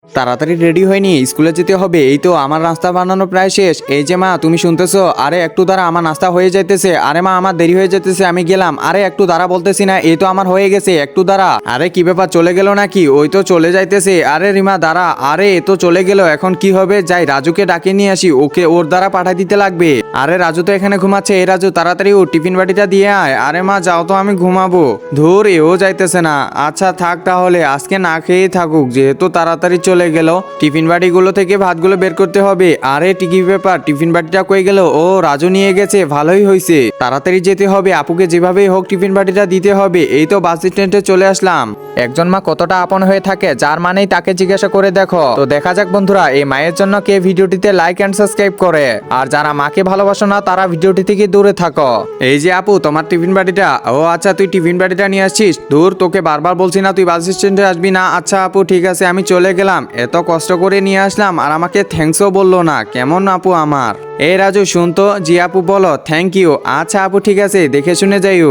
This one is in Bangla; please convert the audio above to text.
তাড়াতাড়ি রেডি হয়নি, স্কুলে যেতে হবে। এই তো আমার নাস্তা বানানো প্রায় শেষ। এই যে মা, তুমি শুনতেছো? আরে একটু দ্বারা আমার নাস্তা হয়ে যাইতেছে। আরে মা, আমার দেরি হয়ে যেতেছে, আমি গেলাম। আরে একটু দ্বারা বলতেছি না, এই তো আমার হয়ে গেছে, একটু দ্বারা। আরে কি ব্যাপার, চলে গেল নাকি? ওই তো চলে যাইতেছে। আরে রিমা দাঁড়া, আরে এ তো চলে গেল, এখন কি হবে? যাই রাজুকে ডাকে নিয়ে আসি, ওকে ওর দ্বারা পাঠাই দিতে লাগবে। আরে রাজু তো এখানে ঘুমাচ্ছে। এই রাজু তাড়াতাড়ি ও টিফিন বাটিটা দিয়ে আয়। আরে মা যাও তো, আমি ঘুমাবো। ধুর, এও যাইতেছে না। আচ্ছা থাক তাহলে, আজকে না খেয়েই থাকুক, যেহেতু তাড়াতাড়ি চলে গেল। টিফিন বাটিগুলো থেকে ভাতগুলো বের করতে হবে। আরে টিকি ব্যাপার, টিফিন বাটিটা কই গেল? ও রাজু নিয়ে গেছে, ভালোই হয়েছে। তাড়াতাড়ি যেতে হবে, আপুকে যেভাবেই হোক টিফিন বাটিটা দিতে হবে। এই তো বাস স্ট্যান্ডে চলে আসলাম। একজন মা কতটা আপন হয়ে থাকে, যার মানেই তাকে জিজ্ঞাসা করে দেখো। তো দেখা যাক বন্ধুরা, এই মায়ের জন্য কে ভিডিওটিতে লাইক এন্ড সাবস্ক্রাইব করে। আর যারা মাকে ভালোবাসো না, তারা ভিডিওটি থেকে দূরে থাকো। এই যে আপু, তোমার টিফিন বাটিটা। ও আচ্ছা, তুই টিফিন বাটিটা নিয়ে আসছিস? দূর, তোকে বারবার বলছি না তুই বাস স্ট্যান্ডে আসবি না? আচ্ছা আপু ঠিক আছে, আমি চলে গেলাম। এত কষ্ট করে নিয়ে আসলাম আর আমাকে থ্যাঙ্কসও বললো না, কেমন আপু আমার। এই রাজু শুনতো। জি আপু বলো, থ্যাংক ইউ। আচ্ছা আপু ঠিক আছে, দেখে শুনে যাইও।